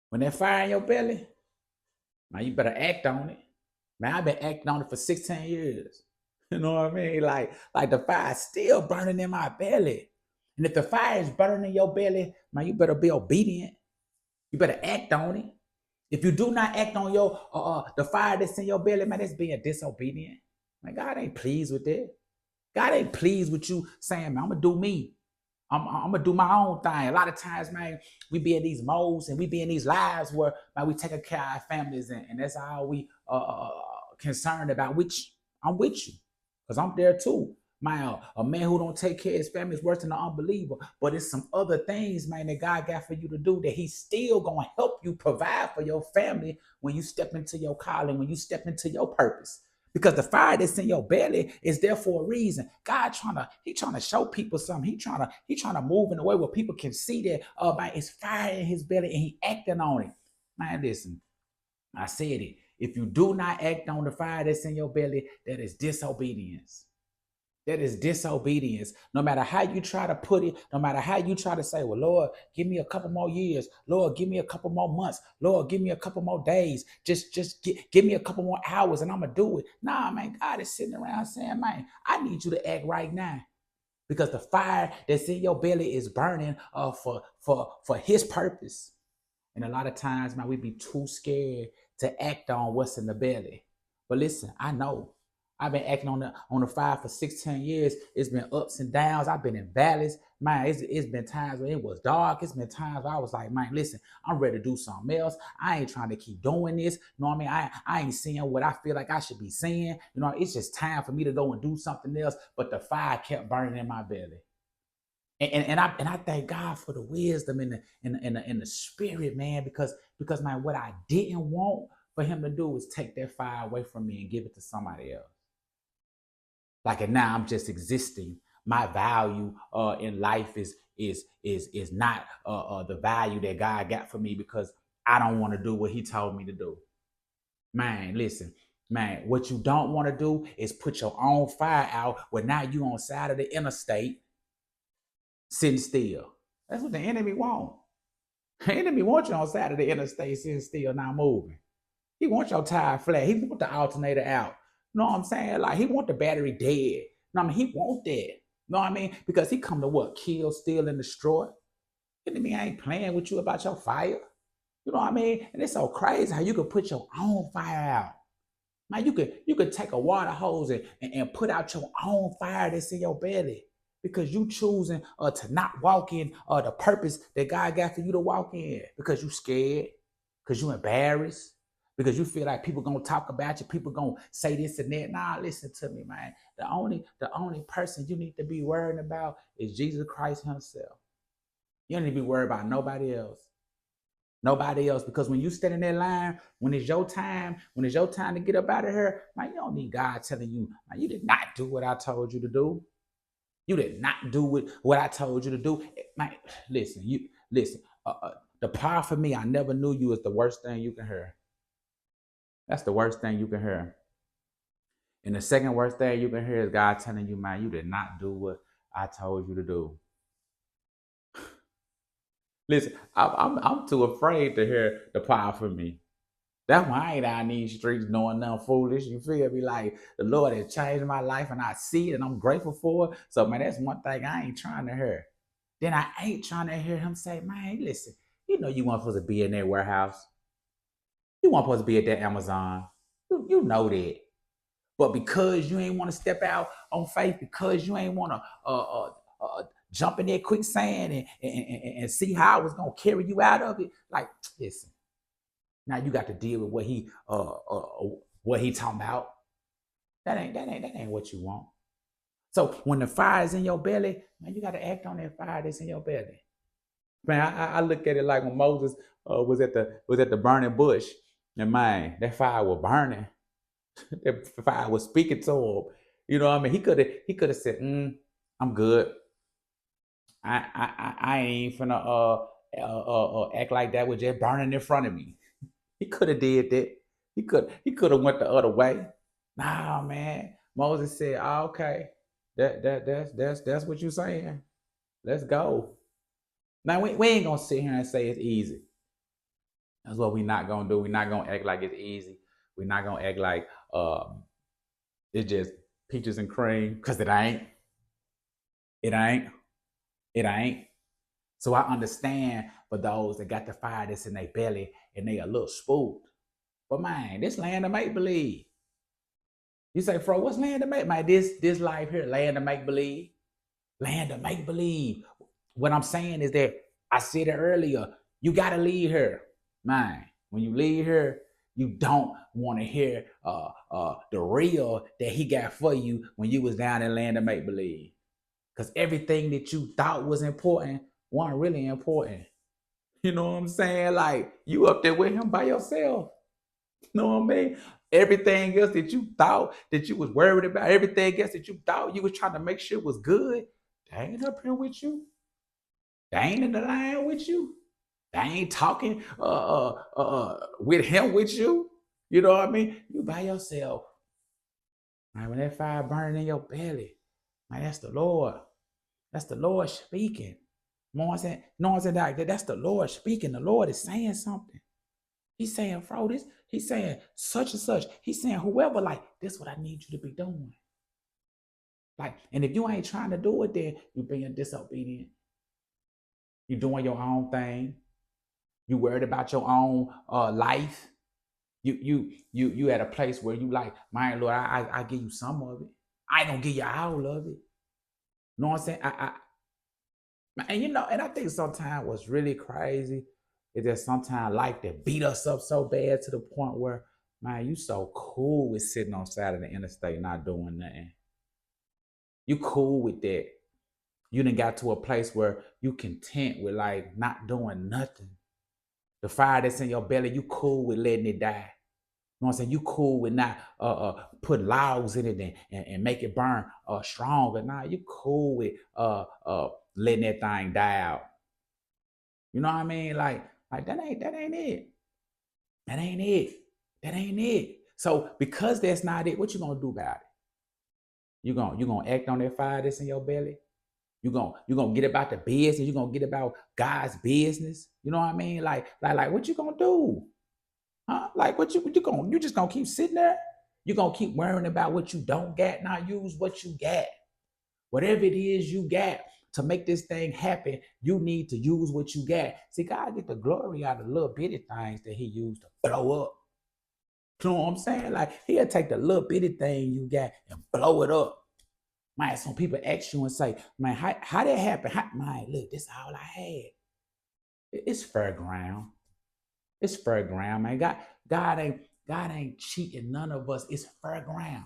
When that fire in your belly, man, you better act on it. Man, I've been acting on it for 16 years. You know what I mean? Like the fire is still burning in my belly. And if the fire is burning in your belly, man, you better be obedient. You better act on it. If you do not act on your the fire that's in your belly, man, that's being disobedient. Man, God ain't pleased with that. God ain't pleased with you saying, man, I'm gonna do me. I'm gonna do my own thing. A lot of times, man, we be in these modes and we be in these lives where, man, we taking care of our families, and that's all we concerned about. Which I'm with you, cause I'm there too. Man, a man who don't take care of his family is worse than an unbeliever. But it's some other things, man, that God got for you to do that He's still gonna help you provide for your family when you step into your calling, when you step into your purpose. Because the fire that's in your belly is there for a reason. God trying to show people something. He trying to move in a way where people can see that man, it's fire in his belly and he acting on it. Man, listen, I said it. If you do not act on the fire that's in your belly, that is disobedience. That is disobedience. No matter how you try to put it, no matter how you try to say, well, Lord, give me a couple more years. Lord, give me a couple more months. Lord, give me a couple more days. Give me a couple more hours and I'm going to do it. Nah, man, God is sitting around saying, man, I need you to act right now because the fire that's in your belly is burning for his purpose. And a lot of times, man, we be too scared to act on what's in the belly. But listen, I know. I've been acting on the fire for 16 years. It's been ups and downs. I've been in valleys. Man, it's been times where it was dark. It's been times where I was like, man, listen, I'm ready to do something else. I ain't trying to keep doing this. You know what I mean? I ain't seeing what I feel like I should be seeing. You know, it's just time for me to go and do something else. But the fire kept burning in my belly. And I thank God for the wisdom in the spirit, man, because man, what I didn't want for him to do was take that fire away from me and give it to somebody else. Like, and now I'm just existing. My value in life is not the value that God got for me because I don't want to do what He told me to do. Man, listen, man, what you don't want to do is put your own fire out where now you on side of the interstate sitting still. That's what the enemy want. The enemy wants you on side of the interstate sitting still, not moving. He wants your tire flat. He want the alternator out. You know what I'm saying? Like he want the battery dead. You know what I mean? He want that. You know what I mean? Because he come to what? Kill, steal, and destroy. The enemy ain't playing with you about your fire. You know what I mean? And it's so crazy how you could put your own fire out. Man, you could take a water hose and put out your own fire that's in your belly because you choosing to not walk in the purpose that God got for you to walk in because you scared, because you embarrassed, because you feel like people gonna talk about you, people gonna say this and that. Nah, listen to me, man. The only person you need to be worrying about is Jesus Christ Himself. You don't need to be worried about nobody else. Nobody else. Because when you stand in that line, when it's your time to get up out of here, man, you don't need God telling you, man, you did not do what I told you to do. You did not do what I told you to do. Man, listen. The power for me, I never knew you is the worst thing you can hear. That's the worst thing you can hear. And the second worst thing you can hear is God telling you, man, you did not do what I told you to do. Listen, I'm too afraid to hear the power for me. That's why I ain't out in these streets knowing nothing foolish. You feel me? Like the Lord has changed my life and I see it and I'm grateful for it. So man, that's one thing I ain't trying to hear. Then I ain't trying to hear him say, man, listen, you know you weren't supposed to be in that warehouse. You weren't supposed to be at that Amazon. You know that. But because you ain't want to step out on faith, because you ain't want to jump in that quicksand and see how I was gonna carry you out of it, like listen, now you got to deal with what he talking about. That ain't what you want. So when the fire is in your belly, man, you got to act on that fire that's in your belly. Man, I look at it like when Moses was at the burning bush, and man, that fire was burning. That fire was speaking to him. You know what I mean? He could have said, "I'm good. I ain't finna act like that was just burning in front of me." He could have did that. He could have went the other way. Nah, man. Moses said, oh, "Okay, that's what you saying. Let's go." Now we ain't gonna sit here and say it's easy. That's what we not gonna do. We're not gonna act like it's easy. We're not gonna act like it's just peaches and cream, because it ain't. It ain't. It ain't. So I understand for those that got the fire that's in their belly and they a little spooked. But man, this land of make believe. You say, Fro, what's land of make? Man, this life here, land of make believe. Land of make believe. What I'm saying is that I said it earlier. You gotta leave here, man. When you leave here, you don't want to hear the real that he got for you when you was down in land of make believe. Because everything that you thought was important wasn't really important. You know what I'm saying? Like you up there with him by yourself. You know what I mean? Everything else that you thought that you was worried about, everything else that you thought you was trying to make sure was good, they ain't up here with you. They ain't in the line with you. They ain't talking with him with you. You know what I mean? You by yourself. Man, when that fire burning in your belly, man, that's the Lord. That's the Lord speaking. That's the Lord speaking. The Lord is saying something. He's saying, Fro, this, he's saying such and such. He's saying, whoever, like, this is what I need you to be doing. Like, and if you ain't trying to do it, then you're being disobedient. You're doing your own thing. You worried about your own life. You at a place where you like, man, Lord, I give you some of it. I ain't gonna give you all of it. You know what I'm saying? And you know, and I think sometimes what's really crazy is that sometimes life that beat us up so bad to the point where, man, you so cool with sitting on side of the interstate not doing nothing. You cool with that. You done got to a place where you content with like not doing nothing. The fire that's in your belly, you cool with letting it die. You know what I'm saying? You cool with not put logs in it and make it burn stronger. Nah, you cool with letting that thing die out. You know what I mean? Like that ain't it. That ain't it. That ain't it. So because that's not it, what you gonna do about it? You gonna act on that fire that's in your belly? You gonna get about the business, you gonna get about God's business. You know what I mean? Like what you gonna do? Huh? Like you just gonna keep sitting there? You gonna keep worrying about what you don't get, not use what you got. Whatever it is you got to make this thing happen, you need to use what you got. See, God get the glory out of little bitty things that he used to blow up. You know what I'm saying? Like he'll take the little bitty thing you got and blow it up. Man, some people ask you and say, man, how that happen? Man, look, this is all I had. It's fair ground. It's fair ground, man. God ain't cheating none of us. It's fair ground.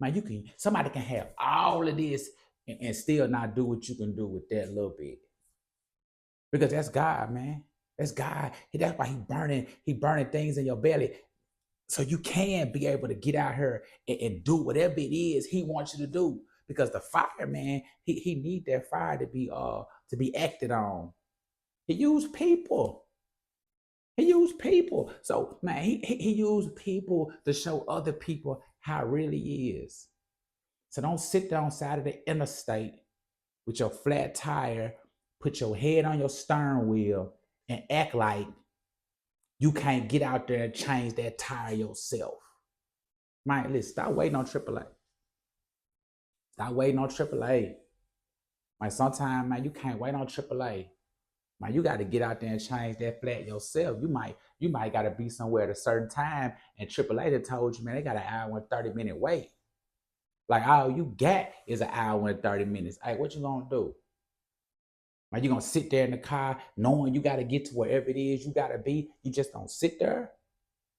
Man, somebody can have all of this and still not do what you can do with that little bit. Because that's God, man. That's God. That's why he burning things in your belly. So you can be able to get out here and do whatever it is he wants you to do. Because the fire, man, he need that fire to be acted on. He used people. He used people. So man, he used people to show other people how it really is. So don't sit there on the side of the interstate with your flat tire, put your head on your steering wheel, and act like you can't get out there and change that tire yourself. Man, listen, stop waiting on AAA. Stop waiting on AAA. Man, sometimes, man, you can't wait on AAA. Man, you got to get out there and change that flat yourself. You might got to be somewhere at a certain time, and AAA that told you, man, they got an hour and 30-minute wait. Like all you got is an hour and 30 minutes. Hey, what you gonna do? Man, you gonna sit there in the car knowing you got to get to wherever it is you got to be? You just gonna sit there?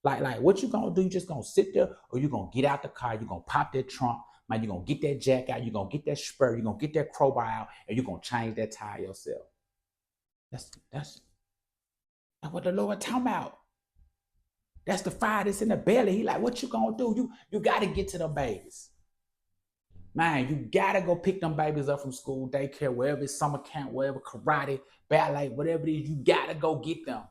Like what you gonna do? You just gonna sit there, or you gonna get out the car? You gonna pop that trunk, man? You gonna get that jack out? You gonna get that spur? You gonna get that crowbar out, and you gonna change that tire yourself? That's what the Lord talking about. That's the fire that's in the belly. He like, what you gonna do? You gotta get to them babies. Man, you gotta go pick them babies up from school, daycare, wherever it's summer camp, wherever, karate, ballet, whatever it is, you gotta go get them.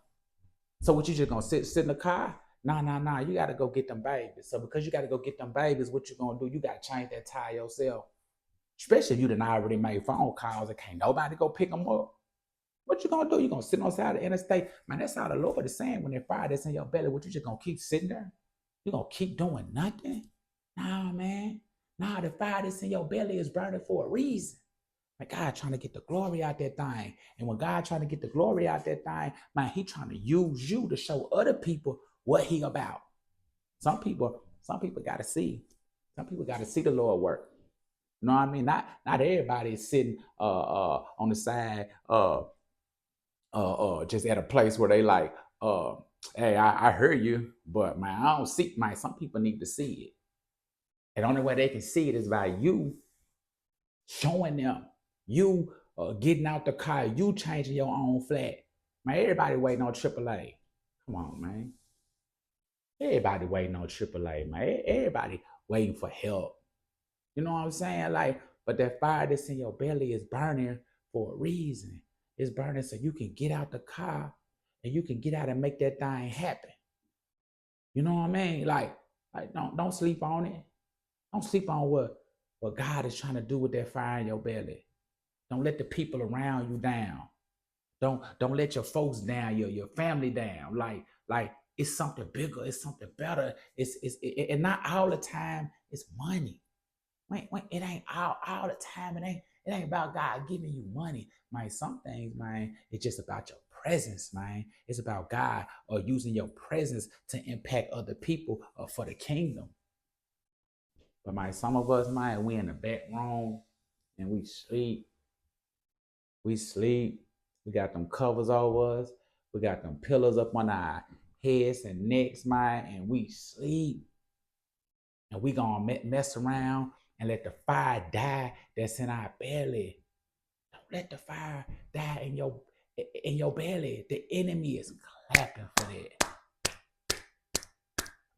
So what, you just gonna sit in the car? Nah. You gotta go get them babies. So because you gotta go get them babies, what you gonna do? You gotta change that tire yourself. Especially if you done already made phone calls and can't nobody go pick them up. What you gonna do? You gonna sit on the side of the interstate? Man, that's how the Lord is saying when that fire that's in your belly. What you just gonna keep sitting there? You gonna keep doing nothing? Nah, man. Nah, the fire that's in your belly is burning for a reason. Like God trying to get the glory out that thing. And when God trying to get the glory out that thing, man, he trying to use you to show other people what he about. Some people gotta see. Some people gotta see the Lord work. You know what I mean? Not everybody is sitting on the side just at a place where they like, hey, I heard you, but man, I don't see, man, some people need to see it. And the only way they can see it is by you showing them, you getting out the car, you changing your own flat. Man, everybody waiting on AAA. Come on, man. Everybody waiting on AAA, man. Everybody waiting for help. You know what I'm saying? Like, but that fire that's in your belly is burning for a reason. It's burning so you can get out the car and you can get out and make that thing happen. You know what I mean? Like don't sleep on it. Don't sleep on what God is trying to do with that fire in your belly. Don't let the people around you down. Don't let your folks down, your family down. Like it's something bigger, it's something better. And not all the time it's money. Wait, it ain't all the time. It ain't about God giving you money, man. Some things, man, it's just about your presence, man. It's about God or using your presence to impact other people for the kingdom. But man, some of us, man, we in the back room and we sleep. We sleep. We got them covers over us. We got them pillows up on our heads and necks, man, and we sleep. And we gonna mess around and let the fire die that's in our belly. Don't let the fire die in your belly. The enemy is clapping for that.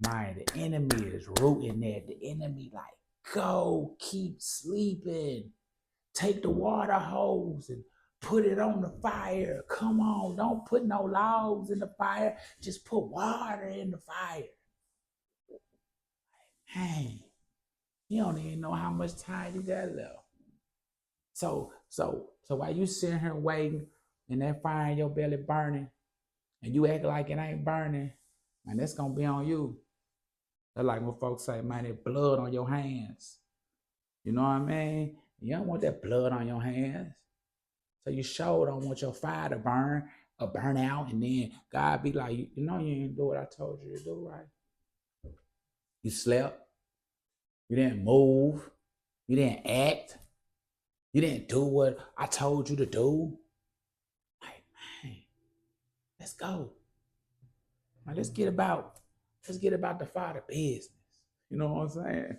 Man, the enemy is rooting that. The enemy like, go, keep sleeping. Take the water hose and put it on the fire. Come on, don't put no logs in the fire. Just put water in the fire. Hey, you don't even know how much time you got left. So while you sitting here waiting and that fire in your belly burning, and you act like it ain't burning, man, that's gonna be on you. That's like when folks say, man, that blood on your hands. You know what I mean? You don't want that blood on your hands. So you sure don't want your fire to burn or burn out, and then God be like, you know you didn't do what I told you to do, right? You slept, you didn't move, you didn't act, you didn't do what I told you to do. Like, man, let's go. Now let's get about the Father business. You know what I'm saying?